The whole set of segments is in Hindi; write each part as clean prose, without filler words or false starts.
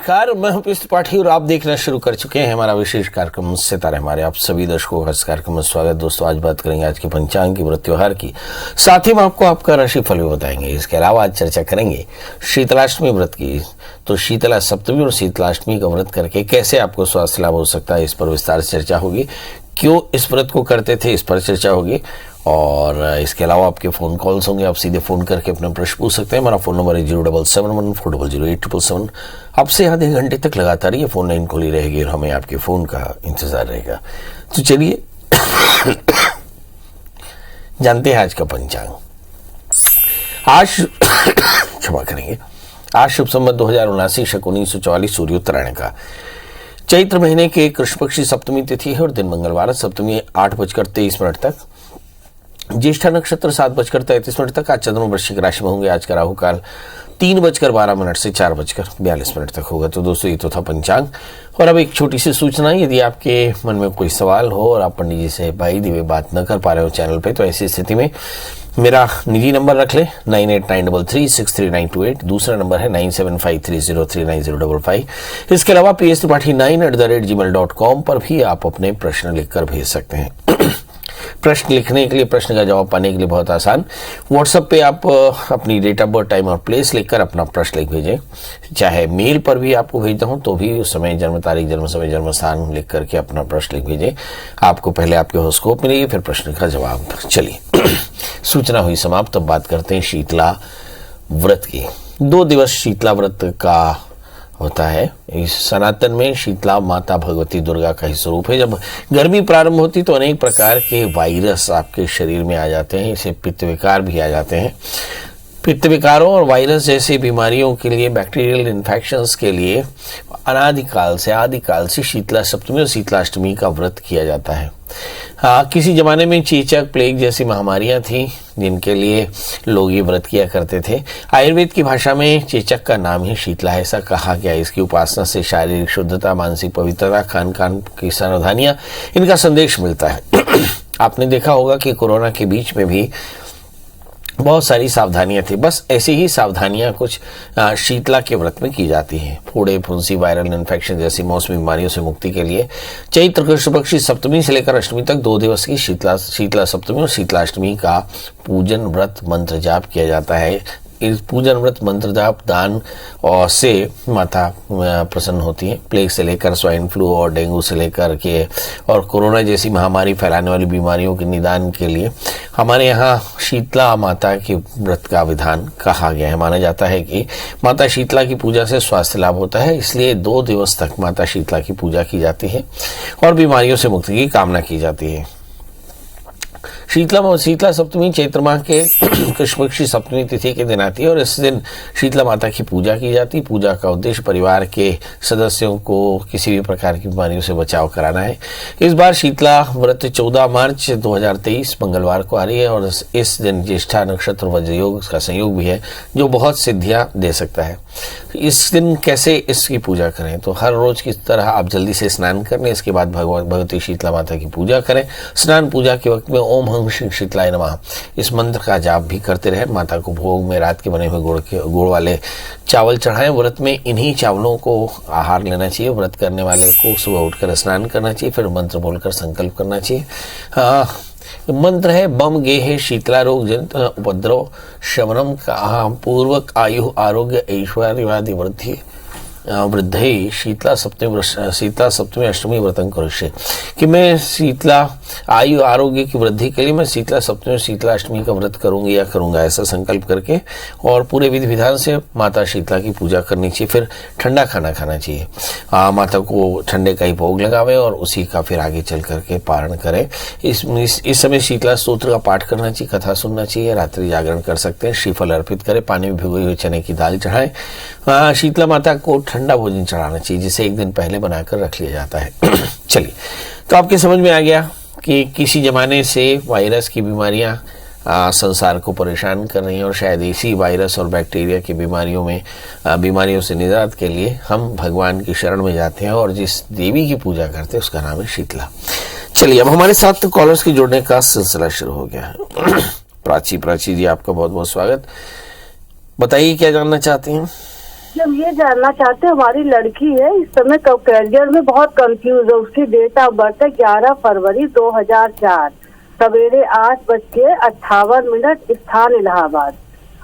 नमस्कार, मैं हूं पीयूष त्रिपाठी और आप देखना शुरू कर चुके हैं हमारा विशेष कार्यक्रम सितारे हमारे। आप सभी दर्शकों का इस कार्यक्रम में स्वागत। दोस्तों, आज बात करेंगे आज के पंचांग की, व्रत त्योहार की, साथ ही में आपको आपका राशिफल भी बताएंगे। इसके अलावा आज चर्चा करेंगे शीतलाष्टमी व्रत की। तो शीतला सप्तमी और शीतलाष्टमी का व्रत करके कैसे आपको स्वास्थ्य लाभ हो सकता है, इस पर विस्तार से चर्चा होगी। क्यों इस व्रत को करते थे, इस पर चर्चा होगी। और इसके अलावा आपके फोन कॉल्स होंगे, आप सीधे फोन करके अपना प्रश्न पूछ सकते हैं। हमारा फोन नंबर है 0771400877। आपसे आधे घंटे तक लगातार ये फोन लाइन खुली रहेगी और हमें आपके फोन का इंतजार रहेगा। तो चलिए जानते हैं आज का पंचांग। आज क्षमा करेंगे, आज शुभ संवत 2079 शक 1944 सूर्योत्तरायण का चैत्र महीने के कृष्ण पक्षी सप्तमी तिथि है और दिन मंगलवार। सप्तमी 8:23 तक, ज्येष्ठा नक्षत्र 7:33 तक। आज चंद्रमा वृश्चिक राशि में होंगे। आज का राहु काल 3:12 से 4:42 तक होगा। तो दोस्तों, ये तो था पंचांग। और अब एक छोटी सी सूचना, यदि आपके मन में कोई सवाल हो और आप पंडित जी से भाई दिवे बात न कर पा रहे हो चैनल पे, तो ऐसी स्थिति में मेरा निजी नंबर रख ले 9893363928। दूसरा नंबर है 9753039055। इसके अलावा pstripathi9@gmail.com पर भी आप अपने प्रश्न लिखकर भेज सकते हैं। प्रश्न लिखने के लिए, प्रश्न का जवाब पाने के लिए बहुत आसान, व्हाट्सएप पे आप अपनी डेट ऑफ बर्थ, टाइम और प्लेस लिखकर अपना प्रश्न लिख भेजें। चाहे मेल पर भी आपको भेजता हूं तो भी उस समय जन्म तारीख, जन्म समय, जन्म स्थान लिख करके अपना प्रश्न लिख भेजें। आपको पहले आपके हॉरोस्कोप मिलेगी, फिर प्रश्न का जवाब। चलिए सूचना हुई समाप्त। अब बात करते हैं शीतला व्रत की। 2 दिवस शीतला व्रत का होता है। इस सनातन में शीतला माता भगवती दुर्गा का ही स्वरूप है। जब गर्मी प्रारंभ होती तो अनेक प्रकार के वायरस आपके शरीर में आ जाते हैं। इसे पित्त विकार भी आ जाते हैं। पित्त विकारों और वायरस जैसी बीमारियों के लिए, बैक्टीरियल इन्फेक्शंस के लिए आदिकाल से शीतला सप्तमी और शीतलाष्टमी का व्रत किया जाता है। किसी जमाने में चेचक, प्लेग जैसी महामारियां थी जिनके लिए लोग ये व्रत किया करते थे। आयुर्वेद की भाषा में चेचक का नाम ही शीतला है, ऐसा कहा गया। इसकी उपासना से शारीरिक शुद्धता, मानसिक पवित्रता, खान पान की सावधानियां, इनका संदेश मिलता है। आपने देखा होगा कि कोरोना के बीच में भी बहुत सारी सावधानियां थी। बस ऐसी ही सावधानियां कुछ शीतला के व्रत में की जाती हैं। फोड़े, फुंसी, वायरल इन्फेक्शन जैसी मौसमी बीमारियों से मुक्ति के लिए चैत्र कृष्ण पक्षी सप्तमी से लेकर अष्टमी तक 2 दिवस की शीतला सप्तमी और शीतलाष्टमी का पूजन व्रत मंत्र जाप किया जाता है। इस पूजन व्रत मंत्र जाप दान और से माता प्रसन्न होती है। प्लेग से लेकर स्वाइन फ्लू और डेंगू से लेकर के और कोरोना जैसी महामारी फैलाने वाली बीमारियों के निदान के लिए हमारे यहाँ शीतला माता के व्रत का विधान कहा गया है। माना जाता है कि माता शीतला की पूजा से स्वास्थ्य लाभ होता है, इसलिए 2 दिवस तक माता शीतला की पूजा की जाती है और बीमारियों से मुक्ति की कामना की जाती है। शीतला सप्तमी चैत्र माह के कृष्ण पक्षी सप्तमी तिथि के दिन आती है और इस दिन शीतला माता की पूजा की जाती है। पूजा का उद्देश्य परिवार के सदस्यों को किसी भी प्रकार की बीमारियों से बचाव कराना है। इस बार शीतला व्रत 14 मार्च 2023 मंगलवार को आ रही है और इस दिन ज्येष्ठा नक्षत्र वज्र योग का संयोग भी है, जो बहुत सिद्धियां दे सकता है। इस दिन कैसे इसकी पूजा करें, तो हर रोज की तरह आप जल्दी से स्नान कर लें। इसके बाद भगवती शीतला माता की पूजा करें। स्नान पूजा के वक्त में ओम हंग श्री शीतलाय नमः इस मंत्र का जाप भी करते रहे। माता को भोग में रात के बने हुए गुड़ वाले चावल चढ़ाएं। व्रत में इन्हीं चावलों को आहार लेना चाहिए। व्रत करने वाले को सुबह उठकर स्नान करना चाहिए, फिर मंत्र बोलकर संकल्प करना चाहिए। मंत्र है बम गेहे शीतला रोग जनित उपद्रव शमनम का पूर्वक आयु आरोग्य ऐश्वर्यवादि वृद्धि शीतला सप्तमी अष्टमी व्रतम करिष्ये। कि मैं शीतला आयु आरोग्य की वृद्धि के लिए मैं शीतला सप्तमी और शीतला अष्टमी का व्रत करूंगी या करूंगा, ऐसा संकल्प करके और पूरे विधि विधान से माता शीतला की पूजा करनी चाहिए। फिर ठंडा खाना खाना चाहिए। माता को ठंडे का ही भोग लगावे और उसी का फिर आगे चल करके पारण करें। इस समय शीतला स्तोत्र का पाठ करना चाहिए, कथा सुनना चाहिए, रात्रि जागरण कर सकते हैं, श्रीफल अर्पित करें, पानी में भिगोई हुई चने की दाल चढ़ाएं। शीतला माता को ठंडा भोजन चढ़ाना चाहिए, जिसे एक दिन पहले बनाकर रख लिया जाता है। चलिए, तो आपके समझ में आ गया कि किसी जमाने से वायरस की बीमारियां संसार को परेशान कर रही हैं और शायद इसी वायरस और बैक्टीरिया की बीमारियों से निजात के लिए हम भगवान की शरण में जाते हैं और जिस देवी की पूजा करते हैं उसका नाम है शीतला। चलिए, अब हमारे साथ तो कॉलर्स की जोड़ने का सिलसिला शुरू हो गया है। प्राची जी, आपका बहुत बहुत स्वागत। बताइए क्या जानना चाहते हैं। हम ये जानना चाहते हैं, हमारी लड़की है इस समय करियर में बहुत कंफ्यूज है। उसकी डेट ऑफ बर्थ है 11 फरवरी 2004, सवेरे 8:58, स्थान इलाहाबाद।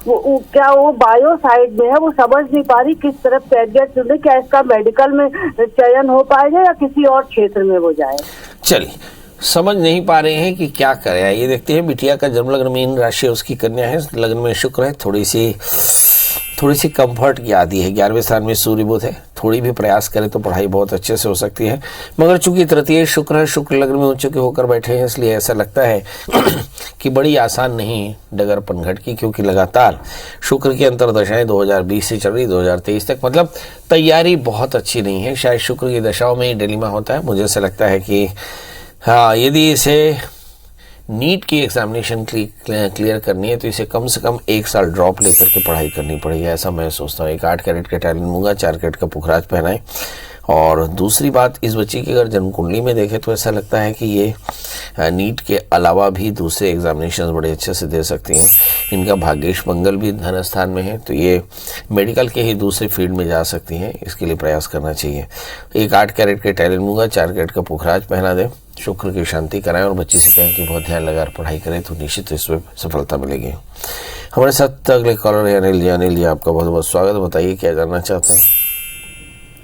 क्या वो बायो साइड में है, वो समझ नहीं पा रही किस तरफ कैरियर चुने, क्या इसका मेडिकल में चयन हो पाएगा या किसी और क्षेत्र में वो जाए। चलिए, समझ नहीं पा रहे हैं कि क्या करें, ये देखते हैं। बिटिया का जन्म लग्न मीन राशि उसकी कन्या है, लग्न में शुक्र है, थोड़ी सी कंफर्ट की आदि है। 11वें स्थान में सूर्य बुध है, थोड़ी भी प्रयास करें तो पढ़ाई बहुत अच्छे से हो सकती है, मगर चूंकि तृतीय शुक्र है, शुक्र लग्न में उच्च के होकर बैठे हैं, इसलिए ऐसा लगता है कि बड़ी आसान नहीं डगर पनघट की, क्योंकि लगातार शुक्र की अंतर्दशाएं 2020 से चल रही 2023 तक, मतलब तैयारी बहुत अच्छी नहीं है। शायद शुक्र की दशाओं में ही डिलेमा होता है। मुझे ऐसा लगता है कि हाँ, यदि इसे नीट की एग्जामिनेशन क्लियर करनी है तो इसे कम से कम 1 साल ड्रॉप लेकर के पढ़ाई करनी पड़ेगी, ऐसा मैं सोचता हूँ। एक 8 कैरेट का टैलेंट मूंगा, 4 कैरेट का पुखराज पहनाएं। और दूसरी बात, इस बच्ची की अगर जन्म कुंडली में देखें तो ऐसा लगता है कि ये नीट के अलावा भी दूसरे एग्जामिनेशन बड़े अच्छे से दे सकती हैं। इनका भाग्येश मंगल भी धन स्थान में है, तो ये मेडिकल के ही दूसरे फील्ड में जा सकती हैं, इसके लिए प्रयास करना चाहिए। एक 8 कैरेट के टैलेंट मूंगा, 4 कैरेट का पुखराज पहना दें, शुक्र की शांति कराएं और बच्ची से कहें कि बहुत ध्यान लगा पढ़ाई करें तो निश्चित इसमें सफलता मिलेगी। हमारे साथ अगले कॉलर है अनिल जी। अनिल जी, आपका बहुत बहुत स्वागत। बताइए क्या जानना चाहते हैं।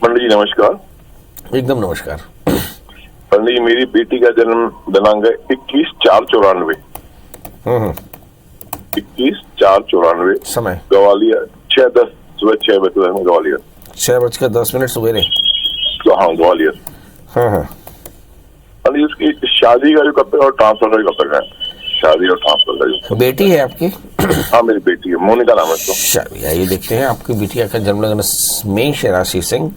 पंडित जी नमस्कार। एकदम नमस्कार। पंडित जी, मेरी बेटी का जन्म दिनांक है 21/4/94। 21/4/94। समय ग्वालियर 6:10 सुबह 6 बजे में ग्वालियर। 6:10 सवेरे। हाँ, ग्वालियर। हाँ। उसकी शादी का जो कब तक और ट्रांसफर का जो कब तक है, शादी और ट्रांसफर का जो। बेटी है आपकी? हाँ, मेरी बेटी है, मोनिका नाम है उसको। चलिए, ये देखते हैं। आपकी बिटिया का जन्म लग्न मेष राशि सिंह,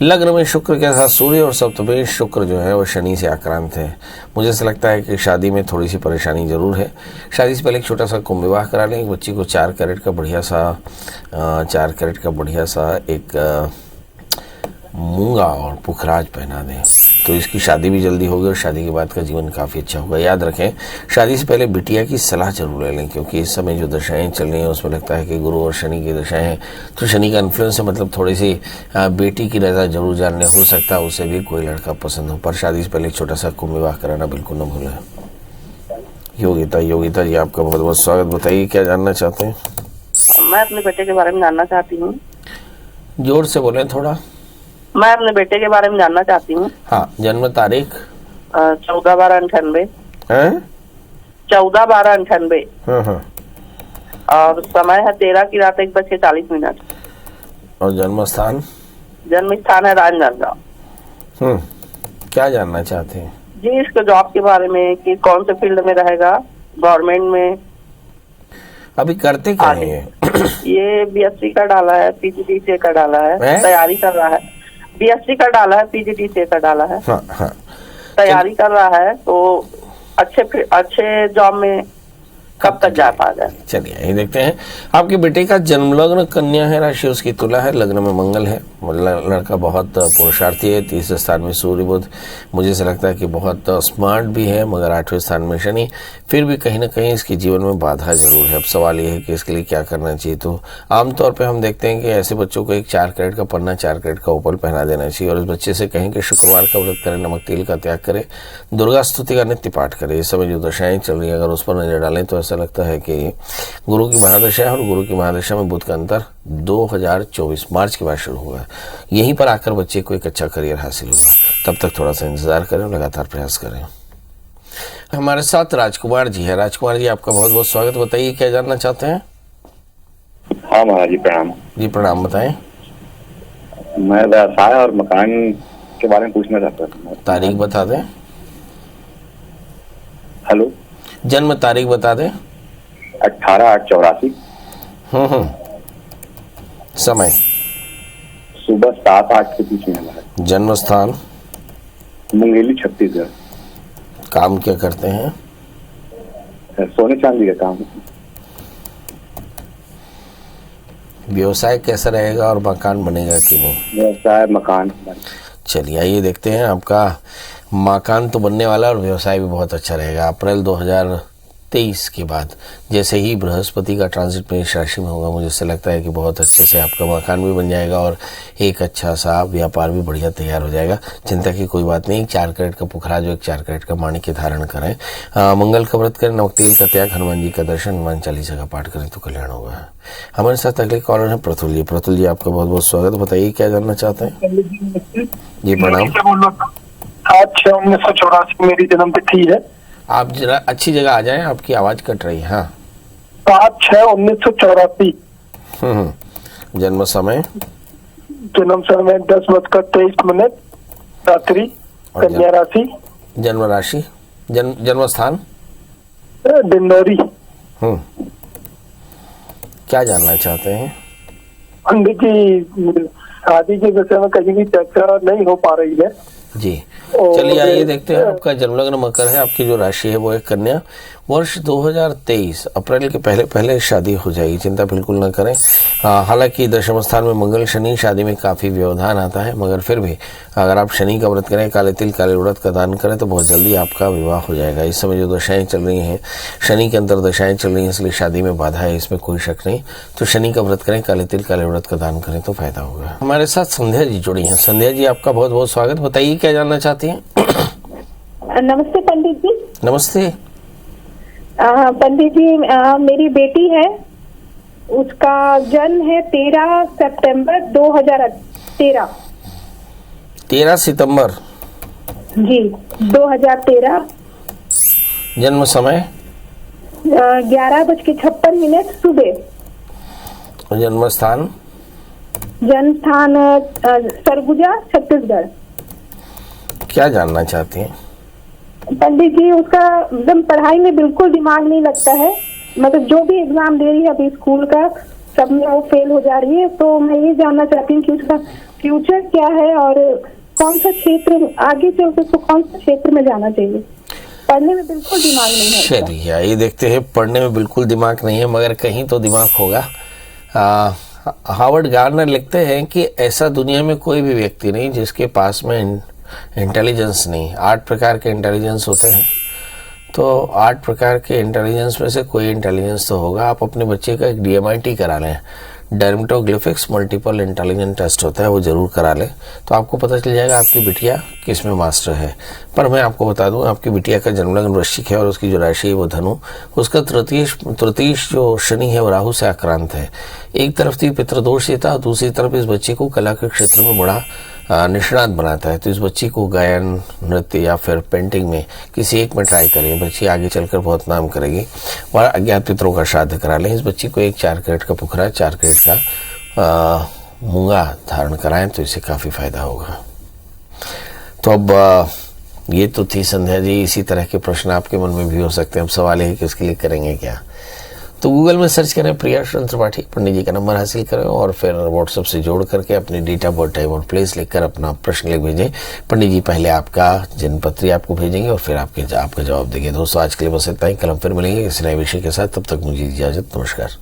लग्न में शुक्र के साथ सूर्य और सप्तमेश शुक्र जो है वो शनि से आक्रांत है। मुझे ऐसा लगता है कि शादी में थोड़ी सी परेशानी जरूर है। शादी से पहले एक छोटा सा कुंभ विवाह करा लें। एक बच्ची को 4 कैरेट का बढ़िया सा एक मूंगा और पुखराज पहना दें तो इसकी शादी भी जल्दी होगी और शादी के बाद का जीवन काफ़ी अच्छा होगा। याद रखें, शादी से पहले बिटिया की सलाह जरूर ले लें, क्योंकि इस समय जो दशाएं चल रही हैं उसमें लगता है कि गुरु और शनि की दशाएं हैं, तो शनि का इन्फ्लुएंस है, मतलब थोड़ी सी बेटी की नज़र जरूर जानने हो सकता है उसे भी कोई लड़का पसंद हो, पर शादी से पहले एक छोटा सा कुंभ विवाह कराना बिल्कुल न भूलें। योगिता जी, आपका बहुत बहुत स्वागत। बताइए क्या जानना चाहते हैं। मैं अपने बेटे के बारे में जानना चाहती हूँ। जोर से बोलें थोड़ा। मैं अपने बेटे के बारे में जानना चाहती हूँ। हाँ, जन्म तारीख 14/12/98। 14/12/98। और समय है 13 की रात 1:40। और जन्म स्थान है राजनांदगांव। क्या जानना चाहते हैं जी? इसके जॉब के बारे में कि कौन से फील्ड में रहेगा, गवर्नमेंट में। अभी करते क्या है ये बीएससी का डाला है, पीजीडीसीए का डाला है, तैयारी कर रहा है। बीएससी का डाला है, पीजीडीसीए का डाला है। हाँ। तैयारी कर रहा है, तो अच्छे जॉब में कब तक जा पाएगा। चलिए, यही देखते हैं। आपके बेटे का जन्म लग्न कन्या है, राशि उसकी तुला है, लग्न में मंगल है। लड़का बहुत पुरुषार्थी है, 30 स्थान में सूर्य बुध। मुझे ऐसा लगता है कि बहुत स्मार्ट भी है, मगर 8वें स्थान में शनि। फिर भी कहीं ना कहीं इसके जीवन में बाधा जरूर है। अब सवाल ये है कि इसके लिए क्या करना चाहिए। तो आमतौर पर हम देखते हैं कि ऐसे बच्चों को एक 4 कैरेट का पन्ना, 4 कैरेट का उपल पहना देना चाहिए और उस बच्चे से कहें कि शुक्रवार का व्रत करें, नमक तेल का त्याग करें, दुर्गा स्तुति का नित्य पाठ करें। इस समय जो दशाएं चल रही है अगर उस पर नजर डालें तो ऐसा लगता है कि गुरु की महादशा है और गुरु की महादशा में बुध का अंतर 2024 मार्च के बाद शुरू होगा। यहीं पर आकर बच्चे को एक अच्छा करियर हासिल होगा। तब तक थोड़ा सा इंतजार करें और लगातार प्रयास करें। हमारे साथ राजकुमार जी है। राजकुमार जी, आपका बहुत बहुत स्वागत। बताइए क्या जानना चाहते हैं। हाँ महाराज जी, प्रणाम। जी प्रणाम, बताएं। मैं व्यवसाय और मकान के बारे में पूछना चाहता हूँ। तारीख बता दें। हेलो, जन्म तारीख बता दें। 18/8/84। समय सुबह 7-8 के बीच में है। जन्म स्थान मुंगेली, छत्तीसगढ़। काम क्या करते हैं। सोने चांदी का काम। व्यवसाय कैसा रहेगा और मकान बनेगा कि नहीं। व्यवसाय मकान। चलिए, आइए देखते हैं। आपका मकान तो बनने वाला और व्यवसाय भी बहुत अच्छा रहेगा। अप्रैल 2023 के बाद जैसे ही बृहस्पति का ट्रांजिट मेष राशि में होगा, मुझे ऐसा लगता है कि बहुत अच्छे से आपका मकान भी बन जाएगा और एक अच्छा सा व्यापार भी बढ़िया तैयार हो जाएगा। चिंता की कोई बात नहीं। 4 कैरेट का पुखराज और 4 कैरेट का माणिक्य धारण करें, मंगल का व्रत करें, नमक तेल का त्याग, हनुमान जी का दर्शन, हनुमान चालीसा का पाठ करें तो कल्याण होगा। हमारे साथ अगले कॉलर है प्रतुल जी। प्रतुल जी, आपका बहुत बहुत स्वागत। बताइए क्या जानना चाहते हैं? जी प्रणाम। 7/6/1984 मेरी जन्म तिथि है। आप जरा अच्छी जगह आ जाएं, आपकी आवाज कट रही है। हाँ, 7/6/1984। जन्म समय? जन्म समय 10:23 रात्रि, कन्या राशि। जन्म राशि? जन्म स्थान? डिंडोरी। क्या जानना चाहते हैं? पंडित जी, शादी के विषय में कहीं भी चर्चा नहीं हो पा रही है जी। चलिए आइए देखते हैं। आपका जन्मलग्न मकर है, आपकी जो राशि है वो है कन्या। वर्ष 2023 अप्रैल के पहले शादी हो जाएगी, चिंता बिल्कुल न करें। हालांकि दशम स्थान में मंगल शनि, शादी में काफी व्यवधान आता है, मगर फिर भी अगर आप शनि का व्रत करें, काले तिल काले उड़द का दान करें तो बहुत जल्दी आपका विवाह हो जाएगा। इस समय जो दशाएं चल रही हैं, शनि के अंतर दशाएं चल रही हैं, इसलिए शादी में बाधा है, इसमें कोई शक नहीं। तो शनि का व्रत करें, काले तिल काले उड़द का दान करें तो फायदा होगा। हमारे साथ संध्या जी जुड़ी हैं। संध्या जी, आपका बहुत बहुत स्वागत। बताइए क्या जानना चाहती हैं? नमस्ते पंडित जी। नमस्ते। पंडित जी, मेरी बेटी है, उसका जन्म है 13 सितंबर 2013। 13 सितंबर जी 2013। जन्म समय? 11:56 सुबह। जन्म स्थान? जन्म स्थान सरगुजा, छत्तीसगढ़। क्या जानना चाहती हैं? पंडित जी, उसका एकदम पढ़ाई में बिल्कुल दिमाग नहीं लगता है, मतलब जो भी एग्जाम दे रही है अभी स्कूल का, सब में वो फेल हो जा रही है। तो मैं ये जानना चाहती हूँ कि उसका फ्यूचर क्या है और कौन सा क्षेत्र आगे चल के उसको कौन सा क्षेत्र में जाना चाहिए। पढ़ने में बिल्कुल दिमाग नहीं है। चलिए ये देखते हैं। पढ़ने में बिल्कुल दिमाग नहीं है, मगर कहीं तो दिमाग होगा। हावर्ड गार्नर लिखते हैं कि ऐसा दुनिया में कोई भी व्यक्ति नहीं जिसके पास में इंटेलिजेंस नहीं। 8 प्रकार के इंटेलिजेंस होते हैं, तो 8 प्रकार के इंटेलिजेंस में से कोई इंटेलिजेंस तो होगा। आप अपने बच्चे का एक DMIT करा लें, डर्मेटोग्लिफिक्स मल्टीपल इंटेलिजेंस टेस्ट होता है, वो जरूर करा लें, तो आपको पता चल जाएगा आपकी बिटिया किस में मास्टर है। पर मैं आपको बता दूं, आपकी बिटिया का जन्मलग्न वृश्चिक है और उसकी जो राशि है वो धनु। उसका तृतीय जो शनि है वो राहु से आक्रांत है। एक तरफ तो पितृदोष देता है, दूसरी तरफ इस बच्चे को कला के क्षेत्र में बड़ा निष्णात बनाता है। तो इस बच्ची को गायन, नृत्य या फिर पेंटिंग में किसी एक में ट्राई करें, बच्ची आगे चलकर बहुत नाम करेगी। और अज्ञात पितरों का श्राद्ध करा लें। इस बच्ची को एक 4 कैरेट का पुखरा, 4 कैरेट का मूंगा धारण कराएं तो इससे काफ़ी फायदा होगा। तो अब ये तो थी संध्या जी। इसी तरह के प्रश्न आपके मन में भी हो सकते हैं। अब सवाल है कि उसके लिए करेंगे क्या। तो गूगल में सर्च करें प्रियाशरण त्रिपाठी, पंडित जी का नंबर हासिल करें और फिर व्हाट्सएप से जोड़ करके अपनी डेट ऑफ बर्थ, टाइम और प्लेस लिखकर अपना प्रश्न लिख भेजें। पंडित जी पहले आपका जन्मपत्री आपको भेजेंगे और फिर आपका जवाब देंगे। दोस्तों आज के लिए बस इतना ही। कल हम फिर मिलेंगे इस नए विषय के साथ। तब तक मुझे इजाजत। नमस्कार।